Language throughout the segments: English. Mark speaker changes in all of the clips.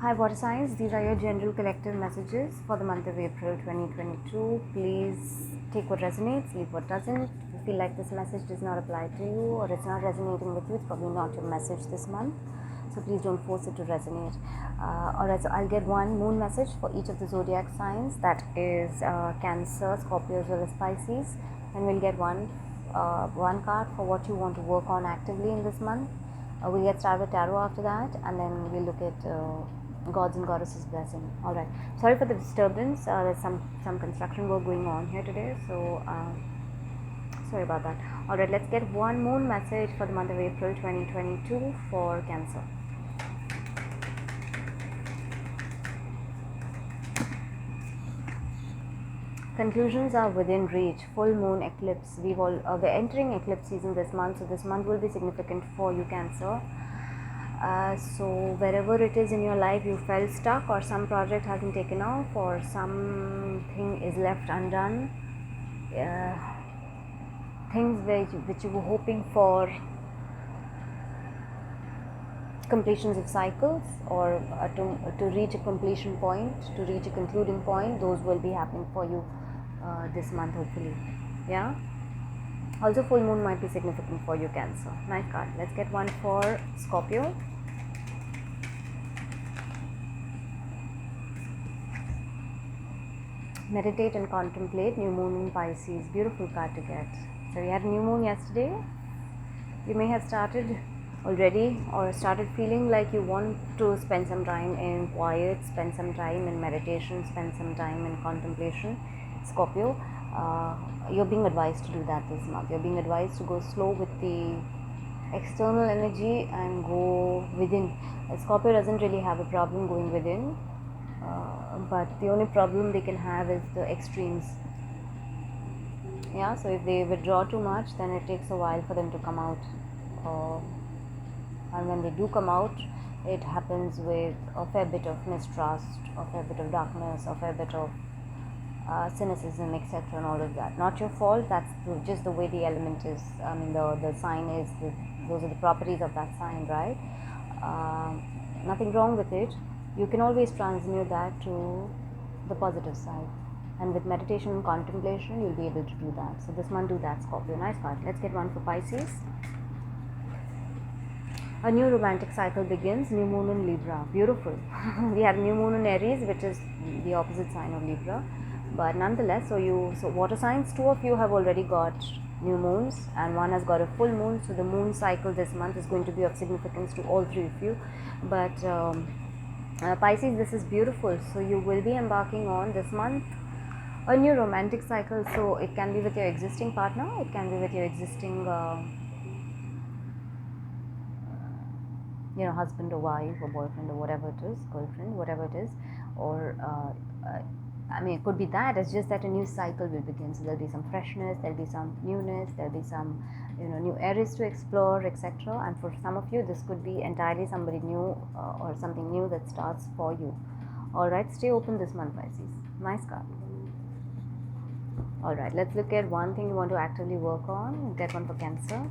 Speaker 1: Hi water signs, these are your general collective messages for the month of April 2022. Please take what resonates, leave what doesn't. If you feel like this message does not apply to you or it's not resonating with you, it's probably not your message this month. So please don't force it to resonate. Alright, so I'll get one moon message for each of the zodiac signs, that is Cancer, Scorpio as well as Pisces. And we'll get one card for what you want to work on actively in this month. We'll get started with tarot after that, and then we'll look at gods and goddesses blessing. Alright, sorry for the disturbance. There's some construction work going on here today, so sorry about that. Alright, let's get one moon message for the month of April 2022 for Cancer. Conclusions are within reach. Full moon eclipse. We're entering eclipse season this month, so this month will be significant for you, Cancer. So wherever it is in your life you felt stuck, or some project hasn't taken off, or something is left undone, things which you were hoping for completions of cycles, or to reach a completion point, to reach a concluding point, those will be happening for you this month, hopefully. Yeah. Also, full moon might be significant for you, Cancer. Nice card. Let's get one for Scorpio. Meditate and contemplate. New moon in Pisces. Beautiful card to get. So we had a new moon yesterday. You may have started already, or started feeling like you want to spend some time in quiet, spend some time in meditation, spend some time in contemplation. Scorpio, you're being advised to do that this month. You're being advised to go slow with the external energy and go within. Scorpio doesn't really have a problem going within, but the only problem they can have is the extremes. Yeah, so if they withdraw too much, then it takes a while for them to come out. And when they do come out, it happens with a fair bit of mistrust, a fair bit of darkness, a fair bit of cynicism, etc., and all of that. Not your fault. That's just the way the element is. I mean, the sign is. Those are the properties of that sign, right? Nothing wrong with it. You can always transmute that to the positive side, and with meditation and contemplation, you'll be able to do that. So this month, do that, Scorpio. Nice card. Let's get one for Pisces. A new romantic cycle begins. New moon in Libra. Beautiful. We have new moon in Aries, which is the opposite sign of Libra. But nonetheless, so water signs, 2 of you have already got new moons, and 1 has got a full moon. So the moon cycle this month is going to be of significance to all 3 of you. But Pisces, this is beautiful. So you will be embarking on this month a new romantic cycle. So it can be with your existing partner, it can be with your existing husband or wife or boyfriend or whatever it is, girlfriend, whatever it is, or I mean, it could be that. It's just that a new cycle will begin. So there'll be some freshness, there'll be some newness, there'll be some new areas to explore, etc. And for some of you, this could be entirely somebody new or something new that starts for you. All right, stay open this month, Pisces. Nice card. All right, let's look at one thing you want to actively work on. Get one for Cancer.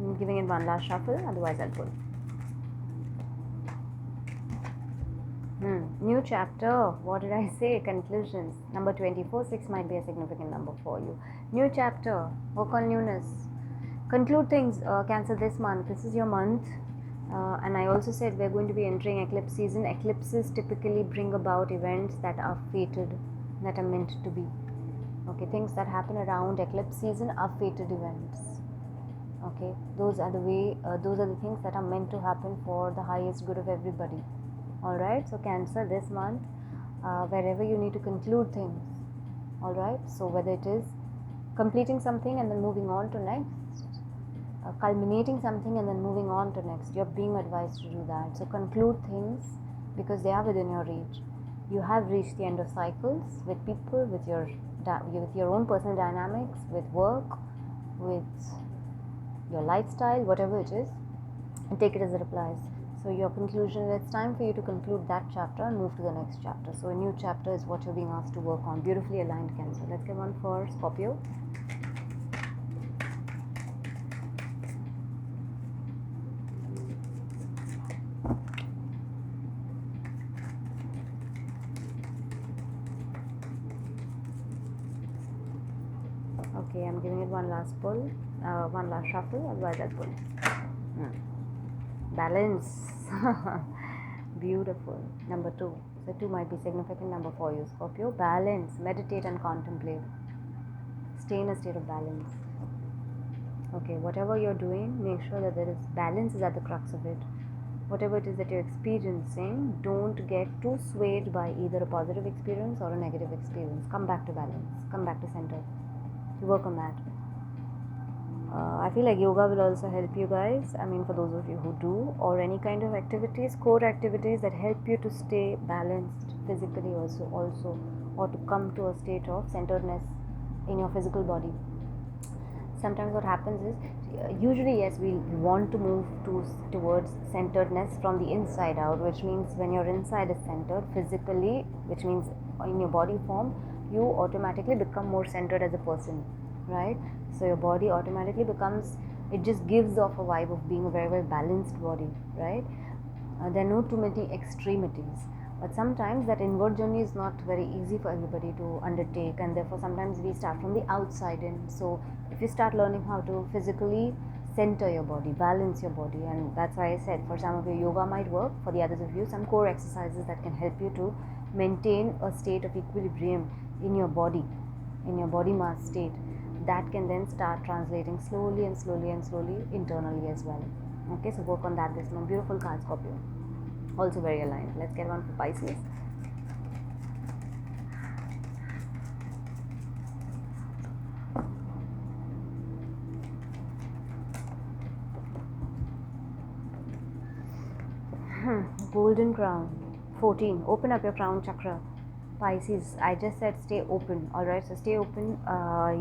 Speaker 1: I'm giving it one last shuffle, otherwise I'll pull. New chapter. What did I say? Conclusions. Number 24. 6 might be a significant number for you. New chapter. Work on newness. Conclude things, Cancer, this month. This is your month. And I also said we're going to be entering eclipse season. Eclipses typically bring about events that are fated, that are meant to be. Okay, things that happen around eclipse season are fated events. Okay, those are the things that are meant to happen for the highest good of everybody. Alright, so Cancer, this month, wherever you need to conclude things. Alright, so whether it is completing something and then moving on to next, culminating something and then moving on to next, you're being advised to do that. So conclude things because they are within your reach. You have reached the end of cycles with people, with your own personal dynamics, with work, with your lifestyle, whatever it is, and take it as it applies. So your conclusion, it's time for you to conclude that chapter and move to the next chapter. So a new chapter is what you're being asked to work on. Beautifully aligned Cancer. Let's get one for Scorpio. Okay, I'm giving it one last pull, one last shuffle, otherwise I'll pull. Balance. Beautiful. Number 2. So 2 might be significant number for you, Scorpio. Balance. Meditate and contemplate. Stay in a state of balance. Okay, whatever you're doing, make sure that there is balance is at the crux of it. Whatever it is that you're experiencing, don't get too swayed by either a positive experience or a negative experience. Come back to balance. Come back to center. You work on that. I feel like yoga will also help you guys. I mean, for those of you who do, or any kind of activities, core activities that help you to stay balanced physically also, or to come to a state of centeredness in your physical body. Sometimes what happens is, usually yes, we want to move towards centeredness from the inside out, which means when your inside is centered physically, which means in your body form, you automatically become more centered as a person, right? So your body automatically becomes, it just gives off a vibe of being a very, very balanced body, right? There are no too many extremities. But sometimes that inward journey is not very easy for everybody to undertake, and therefore sometimes we start from the outside in. So if you start learning how to physically center your body, balance your body, and that's why I said for some of you yoga might work, for the others of you some core exercises that can help you to maintain a state of equilibrium in your body mass state, that can then start translating slowly and slowly and slowly internally as well. Okay, so work on that this month. Beautiful card, Scorpio. Also very aligned. Let's get one for Pisces. Golden crown. 14. Open up your crown chakra. Pisces, I just said stay open. Alright, so stay open.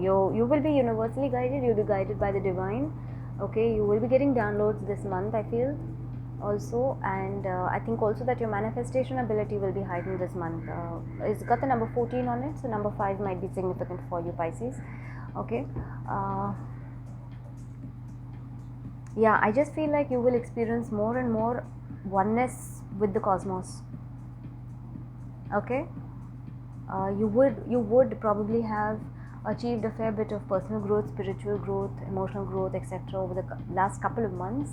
Speaker 1: You will be universally guided. You'll be guided by the divine. Okay, you will be getting downloads this month, I feel. Also, and I think also that your manifestation ability will be heightened this month. It's got the number 14 on it, so number 5 might be significant for you, Pisces. Okay. Yeah, I just feel like you will experience more and more oneness with the cosmos. Okay. You would probably have achieved a fair bit of personal growth, spiritual growth, emotional growth, etc. over the last couple of months.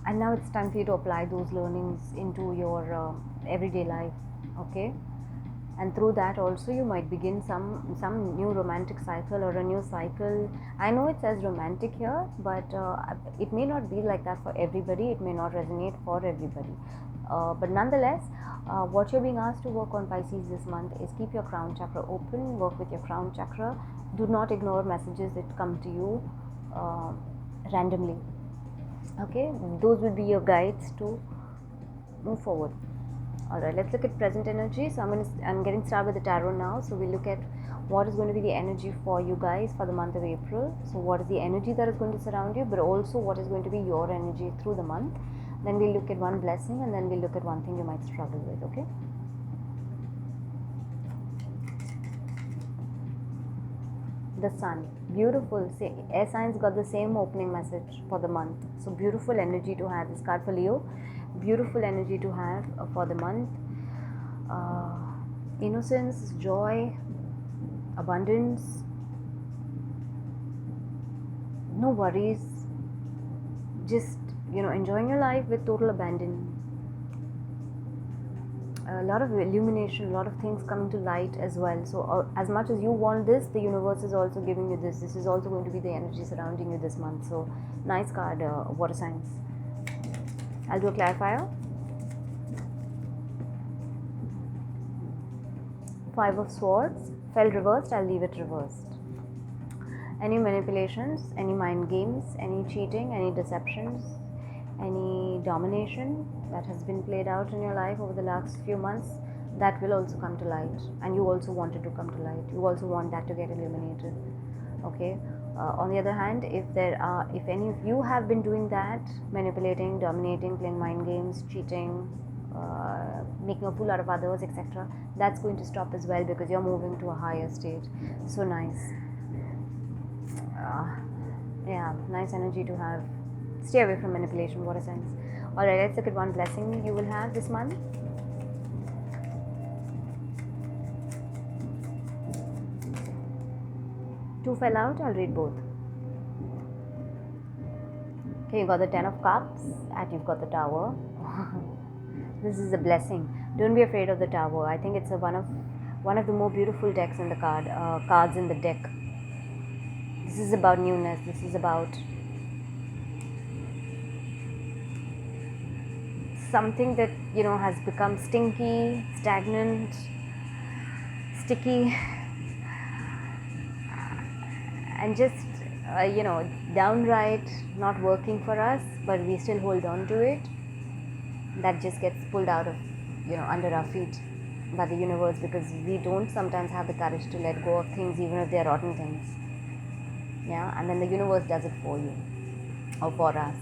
Speaker 1: And now it's time for you to apply those learnings into your everyday life, okay? And through that also you might begin some new romantic cycle or a new cycle. I know it says romantic here, but it may not be like that for everybody. It may not resonate for everybody. But nonetheless, what you're being asked to work on, Pisces, this month is keep your crown chakra open, work with your crown chakra. Do not ignore messages that come to you randomly. Okay, those will be your guides to move forward. Alright, let's look at present energy. So I'm getting started with the tarot now. So we look at what is going to be the energy for you guys for the month of April. So what is the energy that is going to surround you, but also what is going to be your energy through the month. Then we'll look at one blessing, and then we'll look at one thing you might struggle with, okay? The sun, beautiful. Say, air signs got the same opening message for the month. So beautiful energy to have. This card for Leo, beautiful energy to have for the month. Innocence, joy, abundance, no worries, just enjoying your life with total abandon. A lot of illumination, a lot of things coming to light as well. So as much as you want this, the universe is also giving you this. This is also going to be the energy surrounding you this month. So nice card, water signs. I'll do a clarifier. 5 of Swords fell reversed. I'll leave it reversed. Any manipulations, any mind games, any cheating, any deceptions, any domination that has been played out in your life over the last few months, that will also come to light. And you also want it to come to light. You also want that to get illuminated. Okay. On the other hand, if any of you have been doing that, manipulating, dominating, playing mind games, cheating, making a fool out of others, etc., that's going to stop as well, because you're moving to a higher state. So nice. Yeah, nice energy to have. Stay away from manipulation, water signs. Alright, let's look at one blessing you will have this month. Two fell out, I'll read both. Okay, you got the 10 of Cups and you've got the Tower. This is a blessing. Don't be afraid of the Tower. I think it's one of the more beautiful decks in the cards in the deck. This is about newness. This is about something that has become stinky, stagnant, sticky, and just downright not working for us, but we still hold on to it. That just gets pulled out of under our feet by the universe, because we don't sometimes have the courage to let go of things, even if they're rotten things. Yeah, and then the universe does it for you or for us.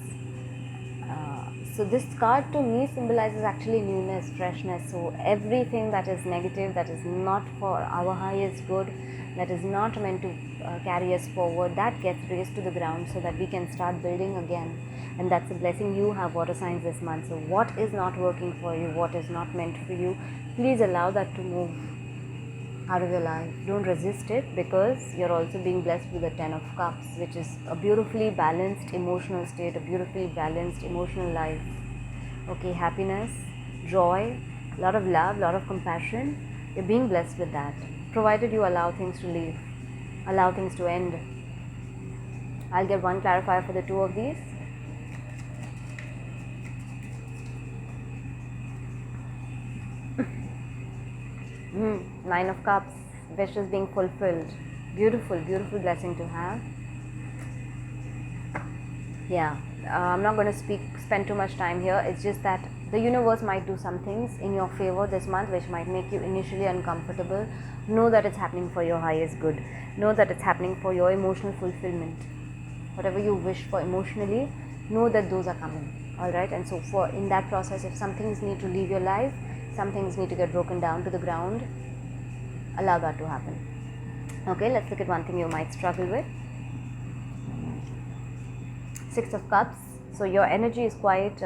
Speaker 1: So this card to me symbolizes actually newness, freshness. So everything that is negative, that is not for our highest good, that is not meant to carry us forward, that gets raised to the ground so that we can start building again. And that's a blessing you have, water signs, this month. So what is not working for you, what is not meant for you, please allow that to move out of your life. Don't resist it, because you're also being blessed with the 10 of Cups, which is a beautifully balanced emotional state, a beautifully balanced emotional life. Okay, happiness, joy, a lot of love, a lot of compassion. You're being blessed with that, provided you allow things to leave, allow things to end. I'll get one clarifier for the two of these. Nine of Cups, wishes being fulfilled. Beautiful, beautiful blessing to have. Yeah, I'm not going to spend too much time here. It's just that the universe might do some things in your favor this month which might make you initially uncomfortable. Know that it's happening for your highest good. Know that it's happening for your emotional fulfillment. Whatever you wish for emotionally, know that those are coming. Alright, and so in that process, if some things need to leave your life, some things need to get broken down to the ground, allow that to happen. Okay, let's look at one thing you might struggle with. Six of Cups. So your energy is quite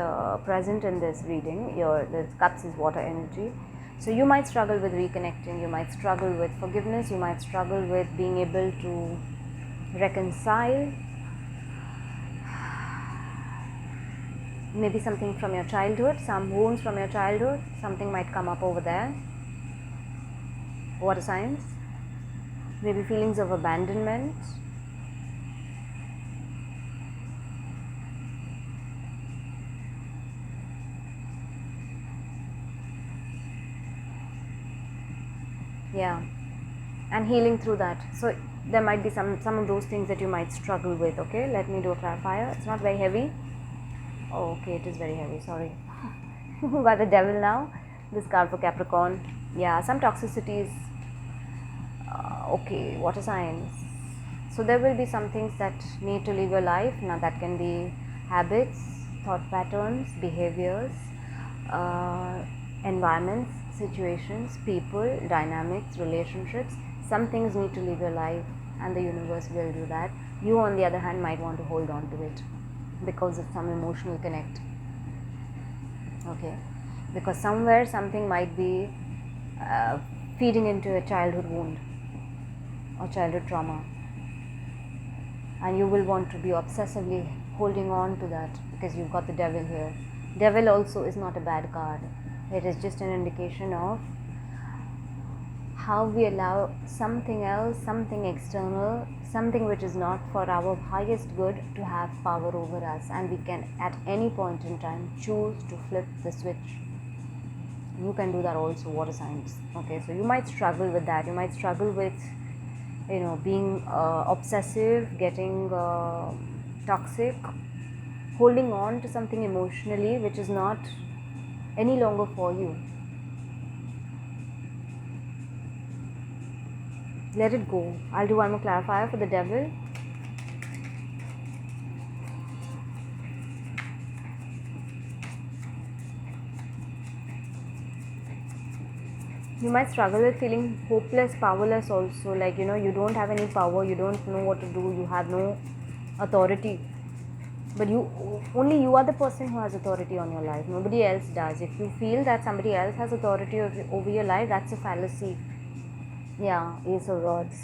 Speaker 1: present in this reading. The Cups is water energy. So you might struggle with reconnecting, you might struggle with forgiveness, you might struggle with being able to reconcile. Maybe something from your childhood, some wounds from your childhood, something might come up over there. Water signs. Maybe feelings of abandonment. Yeah, and healing through that. So there might be some of those things that you might struggle with. Okay, let me do a clarifier. It's not very heavy. Oh, okay, it is very heavy, sorry. By the Devil now, this card for Capricorn. Yeah, some toxicities. Okay, water signs. So there will be some things that need to leave your life. Now that can be habits, thought patterns, behaviors, environments, situations, people, dynamics, relationships. Some things need to leave your life, and the universe will do that. You, on the other hand, might want to hold on to it because of some emotional connect. Okay, because somewhere something might be feeding into a childhood wound or childhood trauma, and you will want to be obsessively holding on to that because you've got the Devil here. Devil also is not a bad card. It is just an indication of how we allow something else, something external, something which is not for our highest good to have power over us, and we can at any point in time choose to flip the switch. You can do that also, water signs. Okay, so you might struggle with that. You might struggle with being obsessive, getting toxic, holding on to something emotionally which is not any longer for you. Let it go. I'll do one more clarifier for the Devil. You might struggle with feeling hopeless, powerless also, like you don't have any power, you don't know what to do, you have no authority. But only you are the person who has authority on your life, nobody else does. If you feel that somebody else has authority over your life, that's a fallacy. Yeah, Ace of Rods.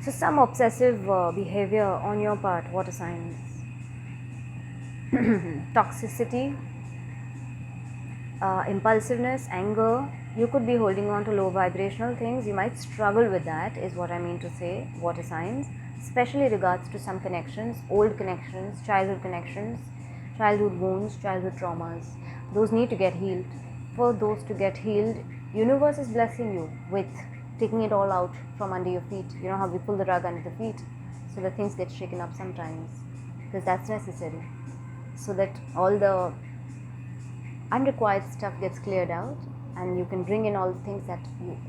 Speaker 1: So some obsessive behavior on your part, water signs. Toxicity, impulsiveness, anger. You could be holding on to low vibrational things. You might struggle with that, is what I mean to say, water signs. Especially regards to some connections, old connections, childhood wounds, childhood traumas. Those need to get healed. For those to get healed, universe is blessing you with taking it all out from under your feet. You know how we pull the rug under the feet, so that things get shaken up sometimes, because that's necessary, so that all the unrequired stuff gets cleared out, and you can bring in all the things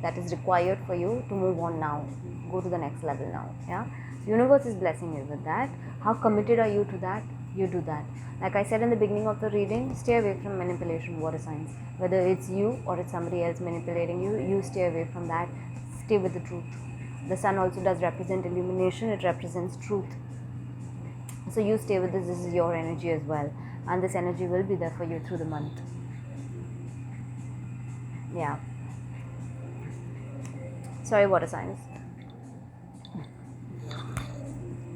Speaker 1: that is required for you to move on now, go to the next level now. Yeah, universe is blessing you with that. How committed are you to that? You do that. Like I said in the beginning of the reading, stay away from manipulation, water signs. Whether it's you or it's somebody else manipulating you, you stay away from that. Stay with the truth. The sun also does represent illumination, it represents truth. So you stay with this is your energy as well, and this energy will be there for you through the month. Yeah. Sorry, water signs.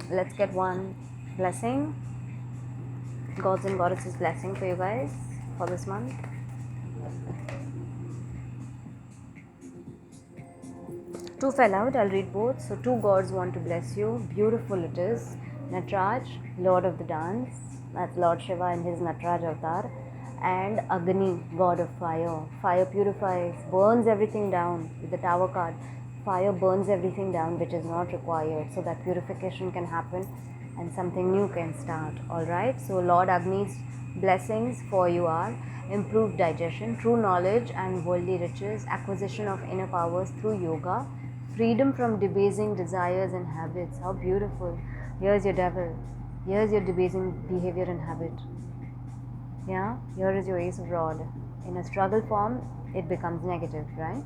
Speaker 1: Let's get one blessing, gods and goddesses blessing for you guys for this month. Two fell out, I'll read both. So two gods want to bless you. Beautiful it is. Nataraj, Lord of the dance, that's Lord Shiva in his Nataraj avatar. And Agni, god of fire. Fire purifies, burns everything down. With the Tower card, fire burns everything down which is not required, so that purification can happen and something new can start. Alright, so Lord Agni's blessings for you are improved digestion, true knowledge and worldly riches, acquisition of inner powers through yoga, freedom from debasing desires and habits. How beautiful. Here's your devil. Here's your debasing behavior and habit. Yeah, here is your Ace of Rod. In a struggle form, it becomes negative, right?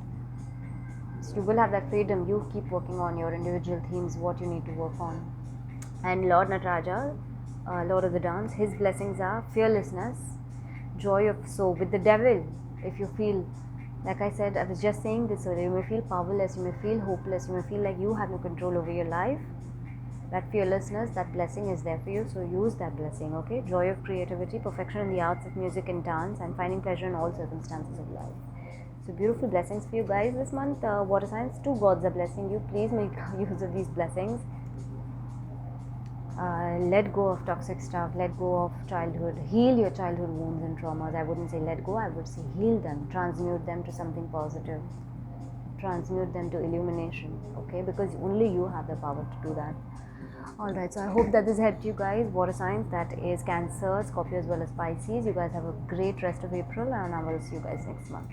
Speaker 1: So you will have that freedom. You keep working on your individual themes, what you need to work on. And Lord Nataraja, Lord of the dance, his blessings are fearlessness, joy of soul. With the devil, if you feel, like I said, I was just saying this earlier, you may feel powerless, you may feel hopeless, you may feel like you have no control over your life. That fearlessness, that blessing is there for you, so use that blessing, okay? Joy of creativity, perfection in the arts of music and dance, and finding pleasure in all circumstances of life. So beautiful blessings for you guys this month. Water signs, two gods are blessing you. Please make use of these blessings. Let go of toxic stuff, let go of childhood, heal your childhood wounds and traumas. I wouldn't say let go, I would say heal them, transmute them to something positive, transmute them to illumination, okay? Because only you have the power to do that. Alright, so I hope that this helped you guys. Water signs, that is Cancer, Scorpio as well as Pisces. You guys have a great rest of April, and I will see you guys next month.